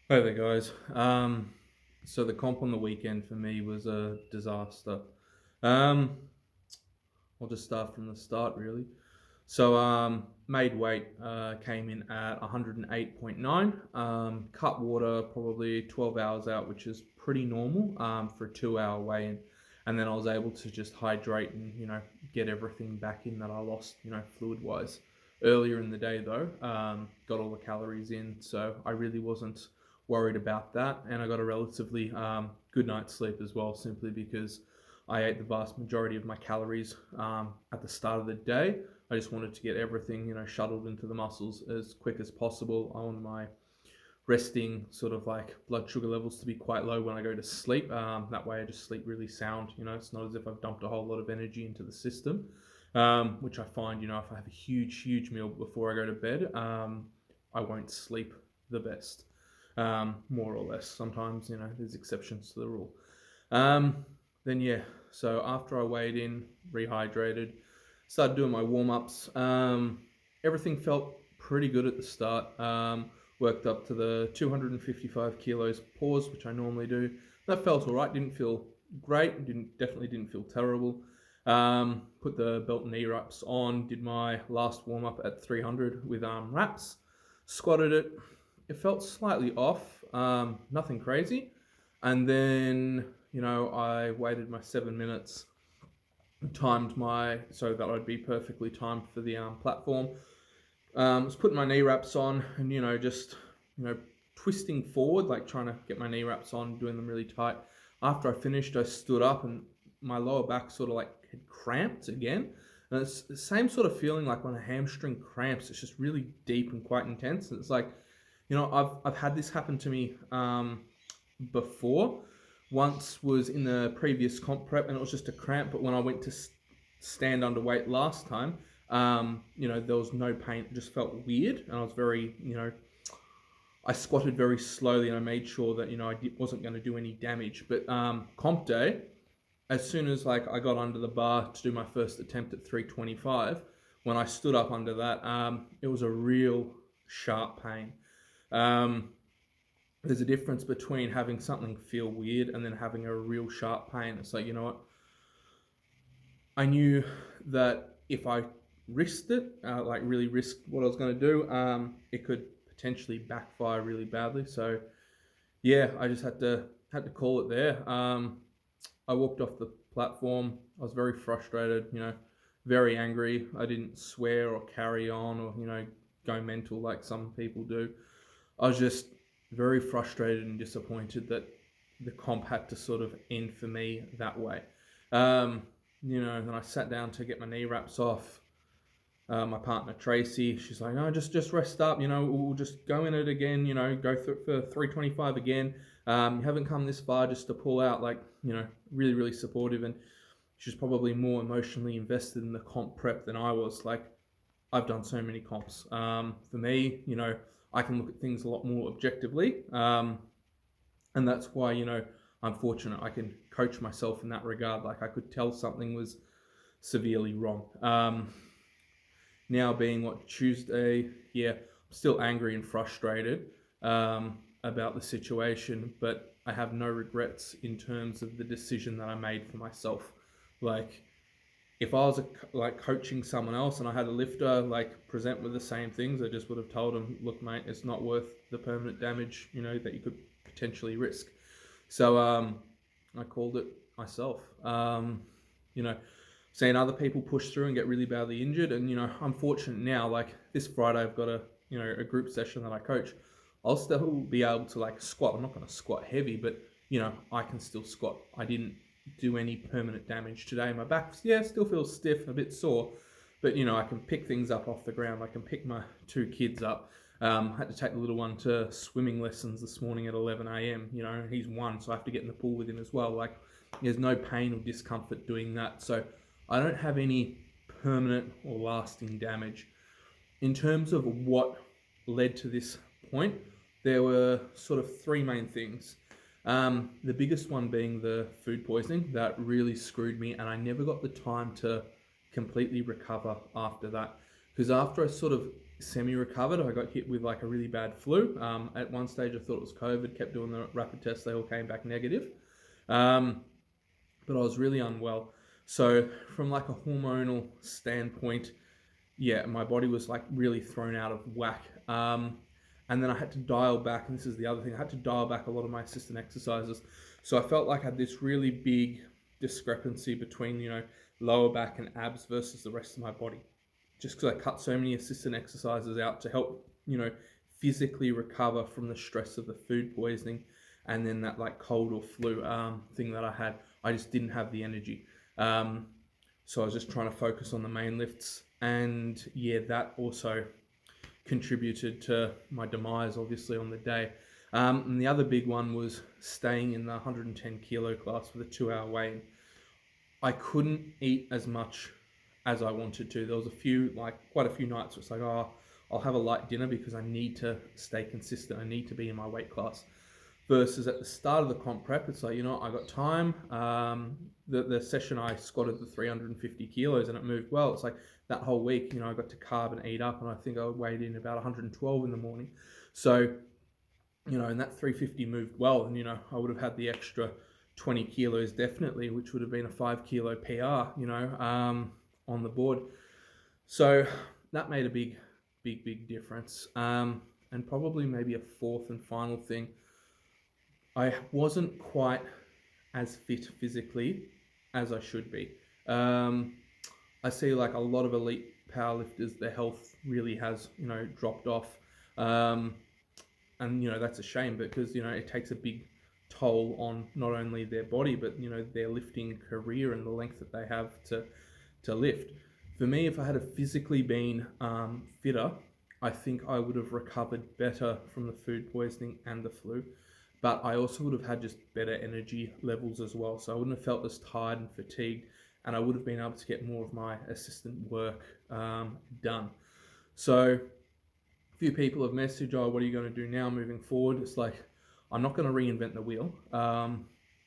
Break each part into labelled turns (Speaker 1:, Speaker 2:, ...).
Speaker 1: Hey there, guys. So the comp on the weekend for me was a disaster. Um, I'll just start from the start, really. So, made weight came in at 108.9. Cut water probably 12 hours out, which is pretty normal for a 2 hour weigh in. And then I was able to just hydrate and, get everything back in that I lost, fluid wise. Earlier in the day, though, got all the calories in. So I really wasn't worried about that. And I got a relatively good night's sleep as well, simply because I ate the vast majority of my calories at the start of the day. I just wanted to get everything, shuttled into the muscles as quick as possible. I want my resting sort of like blood sugar levels to be quite low when I go to sleep. That way I just sleep really sound. It's not as if I've dumped a whole lot of energy into the system, which I find, if I have a huge meal before I go to bed, I won't sleep the best, more or less. Sometimes, there's exceptions to the rule. Um, then yeah, so after I weighed in, rehydrated, started doing my warm ups. Everything felt pretty good at the start. Worked up to the 255 kilos pause, which I normally do. That felt all right. Didn't feel great. Definitely didn't feel terrible. Put the belt and knee wraps on. Did my last warm up at 300 with wraps. Squatted it. It felt slightly off. Nothing crazy. And then I waited my 7 minutes, timed so that I'd be perfectly timed for the platform. Was putting my knee wraps on and just you know twisting forward, like trying to get my knee wraps on, doing them really tight. After I finished, I stood up and my lower back sort of like had cramped again. And it's the same sort of feeling like when a hamstring cramps. It's just really deep and quite intense. And it's like, I've had this happen to me before. Once was in the previous comp prep and it was just a cramp, but when I went to stand under weight last time, there was no pain. It just felt weird, and I was very, I squatted very slowly, and I made sure that wasn't going to do any damage. But comp day, as soon as like I got under the bar to do my first attempt at 325, when I stood up under that, it was a real sharp pain. Um, there's a difference between having something feel weird and then having a real sharp pain. It's like, what? I knew that if I risked it, like really risked what I was going to do, it could potentially backfire really badly. So yeah, I just had to call it there. I walked off the platform. I was very frustrated, very angry. I didn't swear or carry on or go mental like some people do. I was just very frustrated and disappointed that the comp had to sort of end for me that way. Um, then I sat down to get my knee wraps off. My partner Tracy, she's like, "No, just rest up. We'll just go in it again. Go through for 325 again. You haven't come this far just to pull out." Like, really really supportive, and she's probably more emotionally invested in the comp prep than I was. Like, I've done so many comps. For me, I can look at things a lot more objectively, and that's why I'm fortunate. I can coach myself in that regard. Like, I could tell something was severely wrong. Now being what, Tuesday, yeah, I'm still angry and frustrated about the situation, but I have no regrets in terms of the decision that I made for myself. Like, if I was like coaching someone else and I had a lifter like present with the same things, I just would have told them, "Look, mate, it's not worth the permanent damage, that you could potentially risk." So I called it myself. You know, Seeing other people push through and get really badly injured, and I'm fortunate now. Like this Friday, I've got a group session that I coach. I'll still be able to like squat. I'm not going to squat heavy, but I can still squat. I didn't do any permanent damage today. My back, yeah, still feels stiff, a bit sore, but I can pick things up off the ground. I can pick my two kids up. I had to take the little one to swimming lessons this morning at 11 a.m. He's one, so I have to get in the pool with him as well. Like, there's no pain or discomfort doing that. So I don't have any permanent or lasting damage. In terms of what led to this point, there were sort of three main things. The biggest one being the food poisoning that really screwed me, and I never got the time to completely recover after that. Because after I sort of semi-recovered. I got hit with like a really bad flu. At one stage I thought it was COVID, kept doing the rapid tests, they all came back negative. But I was really unwell. So from like a hormonal standpoint, yeah, my body was like really thrown out of whack. And then I had to dial back, and this is the other thing, I had to dial back a lot of my assistant exercises. So I felt like I had this really big discrepancy between, lower back and abs versus the rest of my body. Just because I cut so many assistant exercises out to help, physically recover from the stress of the food poisoning and then that like cold or flu thing that I had. I just didn't have the energy. So I was just trying to focus on the main lifts. And yeah, that also contributed to my demise, obviously, on the day. And the other big one was staying in the 110 kilo class for the 2 hour weigh-in. I couldn't eat as much as I wanted to. There was quite a few nights where it's like, oh, I'll have a light dinner because I need to stay consistent. I need to be in my weight class. Versus at the start of the comp prep, it's like, I got time. The session I squatted the 350 kilos and it moved well. It's like that whole week, I got to carb and eat up, and I think I weighed in about 112 in the morning. So, and that 350 moved well, and, I would have had the extra 20 kilos definitely, which would have been a 5 kilo PR, on the board. So that made a big difference. And probably maybe a fourth and final thing, I wasn't quite as fit physically as I should be. I see like a lot of elite powerlifters, their health really has, dropped off. And, that's a shame because, it takes a big toll on not only their body, but, their lifting career and the length that they have to lift. For me, if I had physically been fitter, I think I would have recovered better from the food poisoning and the flu. But I also would have had just better energy levels as well. So I wouldn't have felt as tired and fatigued, and I would have been able to get more of my assistant work done. So a few people have messaged, oh, what are you going to do now moving forward? It's like, I'm not going to reinvent the wheel.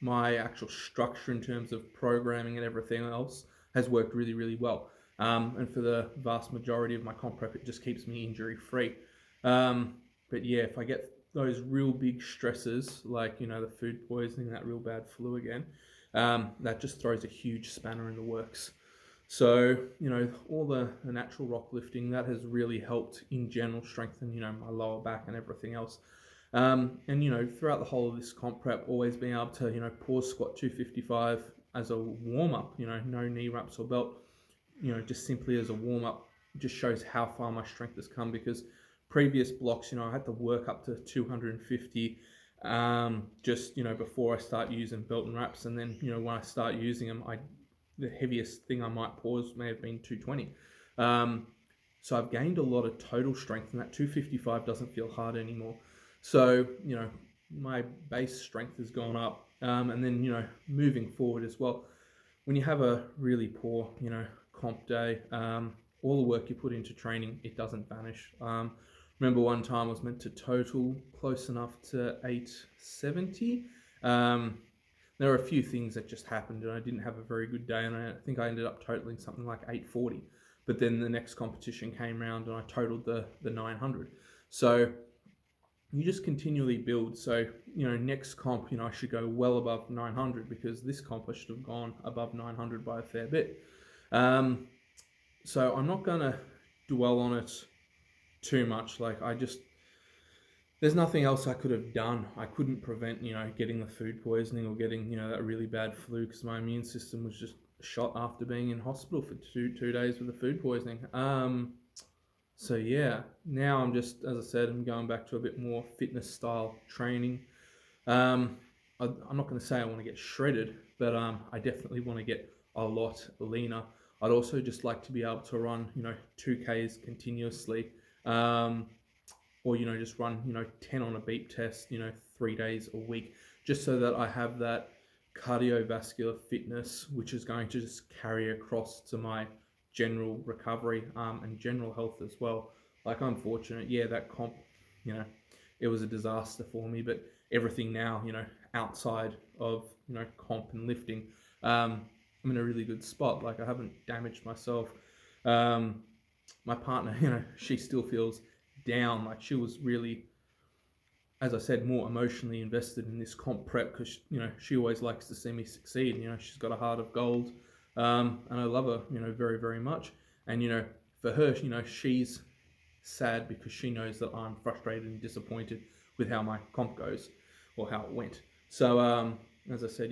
Speaker 1: My actual structure in terms of programming and everything else has worked really, really well. And for the vast majority of my comp prep, it just keeps me injury free. But yeah, if I get those real big stresses, like, the food poisoning, that real bad flu again, that just throws a huge spanner in the works. So, all the natural rock lifting, that has really helped in general strengthen, my lower back and everything else. And, throughout the whole of this comp prep, always being able to, pause squat 255 as a warm-up, no knee wraps or belt, just simply as a warm-up, just shows how far my strength has come, because previous blocks, I had to work up to 250 just, before I start using belt and wraps. And then, when I start using them, the heaviest thing I might pause may have been 220. So I've gained a lot of total strength, and that 255 doesn't feel hard anymore. So, my base strength has gone up. And then, moving forward as well, when you have a really poor, comp day, all the work you put into training, it doesn't vanish. Remember one time I was meant to total close enough to 870. There were a few things that just happened, and I didn't have a very good day, and I think I ended up totaling something like 840. But then the next competition came around and I totaled the 900. So you just continually build. So, next comp, I should go well above 900, because this comp I should have gone above 900 by a fair bit. So I'm not going to dwell on it too much. Like, there's nothing else I could have done. I couldn't prevent, getting the food poisoning or getting, that really bad flu, because my immune system was just shot after being in hospital for two days with the food poisoning. So yeah, now I'm just, as I said, I'm going back to a bit more fitness style training. I'm not going to say I want to get shredded, but I definitely want to get a lot leaner. I'd also just like to be able to run, 2Ks continuously, or, just run, 10 on a beep test, 3 days a week, just so that I have that cardiovascular fitness, which is going to just carry across to my general recovery and general health as well. Like, I'm fortunate, yeah, that comp, it was a disaster for me, but everything now, outside of, comp and lifting, I'm in a really good spot. Like, I haven't damaged myself. my partner, she still feels down. Like she was really, as I said, more emotionally invested in this comp prep because she always likes to see me succeed. She's got a heart of gold, and I love her, very very much. And for her, she's sad because she knows that I'm frustrated and disappointed with how my comp goes or how it went. So as I said,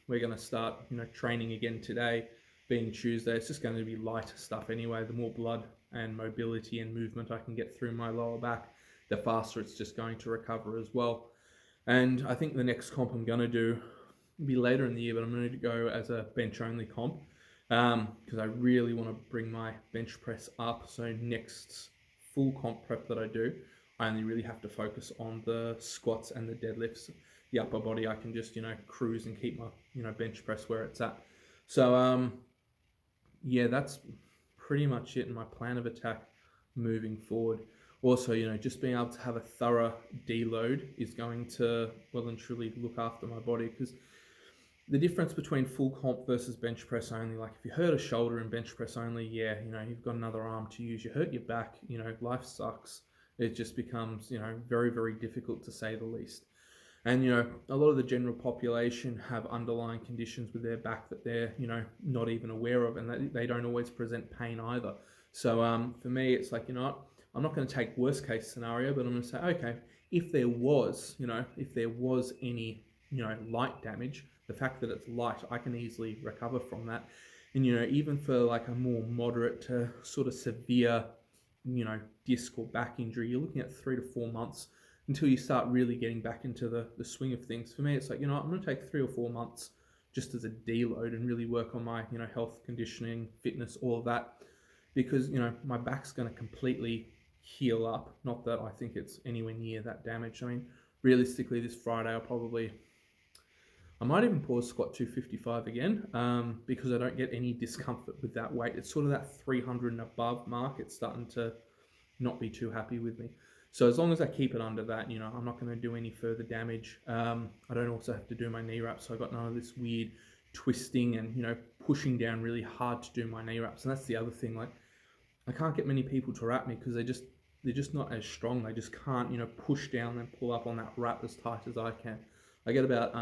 Speaker 1: we're going to start training again today, being Tuesday. It's just going to be lighter stuff anyway. The more blood and mobility and movement I can get through my lower back, the faster it's just going to recover as well. And I think the next comp I'm going to do will be later in the year, but I'm going to go as a bench only comp because I really want to bring my bench press up. So next full comp prep that I do, I only really have to focus on the squats and the deadlifts. The upper body, I can just cruise and keep my bench press where it's at. So yeah, that's pretty much it in my plan of attack moving forward. Also, just being able to have a thorough deload is going to well and truly look after my body, because the difference between full comp versus bench press only, like if you hurt a shoulder in bench press only, yeah, you've got another arm to use. You hurt your back, life sucks. It just becomes, very, very difficult to say the least. And, a lot of the general population have underlying conditions with their back that they're, not even aware of, and they don't always present pain either. So for me, it's like, I'm not going to take worst case scenario, but I'm going to say, okay, if there was any, light damage, the fact that it's light, I can easily recover from that. And, even for like a more moderate to sort of severe, disc or back injury, you're looking at 3 to 4 months until you start really getting back into the swing of things. For me, it's like, I'm going to take 3 or 4 months just as a deload and really work on my, health, conditioning, fitness, all of that, because, my back's going to completely heal up. Not that I think it's anywhere near that damage. I mean, realistically, this Friday, I might even pause squat 255 again because I don't get any discomfort with that weight. It's sort of that 300 and above mark. It's starting to not be too happy with me. So as long as I keep it under that, I'm not going to do any further damage. I don't also have to do my knee wraps, so I got none of this weird twisting and, pushing down really hard to do my knee wraps. And that's the other thing. Like, I can't get many people to wrap me because they're just not as strong. They just can't, push down and pull up on that wrap as tight as I can. I get about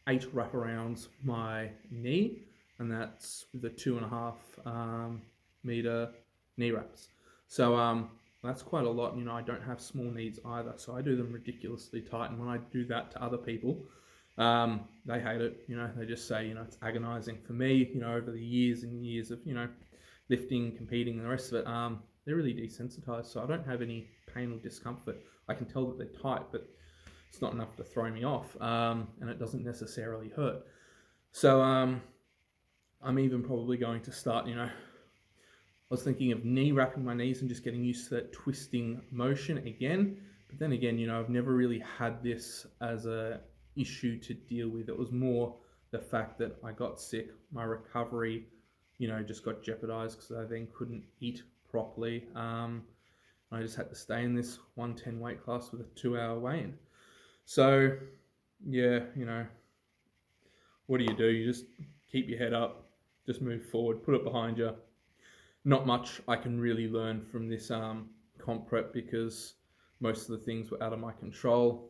Speaker 1: 8 wraparounds my knee, and that's with the 2.5 meter knee wraps. So that's quite a lot. I don't have small knees either, so I do them ridiculously tight. And when I do that to other people, they hate it. They just say, it's agonizing. For me, over the years and years of, lifting, competing, and the rest of it, they're really desensitized. So I don't have any pain or discomfort. I can tell that they're tight, but it's not enough to throw me off, and it doesn't necessarily hurt. So I'm even probably going to start, I was thinking of knee wrapping my knees and just getting used to that twisting motion again. But then again, I've never really had this as a issue to deal with. It was more the fact that I got sick, my recovery, just got jeopardized because I then couldn't eat properly. I just had to stay in this 110 weight class with a 2-hour weigh-in. So, yeah, what do? You just keep your head up, just move forward, put it behind you. Not much I can really learn from this comp prep because most of the things were out of my control.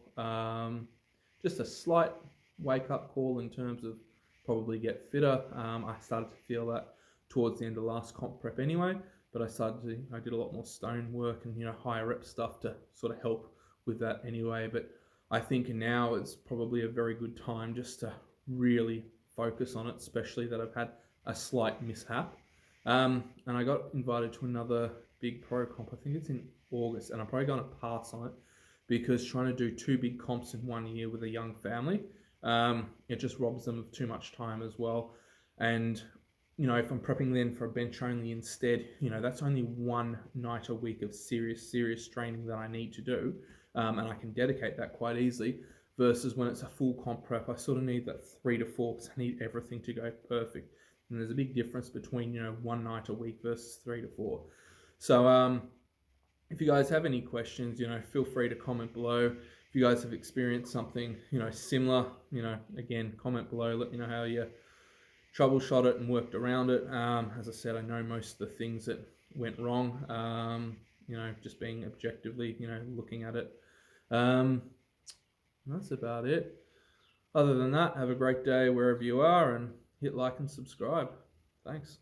Speaker 1: Just a slight wake-up call in terms of probably get fitter. I started to feel that towards the end of last comp prep anyway, but I did a lot more stone work and higher rep stuff to sort of help with that anyway. But I think now it's probably a very good time just to really focus on it, especially that I've had a slight mishap. And I got invited to another big pro comp. I think it's in August, and I'm probably going to pass on it because trying to do 2 big comps in 1 year with a young family, it just robs them of too much time as well. And if I'm prepping then for a bench only instead, that's only 1 night a week of serious training that I need to do. And I can dedicate that quite easily, versus when it's a full comp prep, I sort of need that 3 to 4 because I need everything to go perfect. And there's a big difference between, 1 night a week versus 3 to 4. So if you guys have any questions, feel free to comment below. If you guys have experienced something, similar, again, comment below. Let me know how you troubleshot it and worked around it. As I said, I know most of the things that went wrong. Just being objectively, looking at it. That's about it. Other than that, have a great day wherever you are, and hit like and subscribe. Thanks.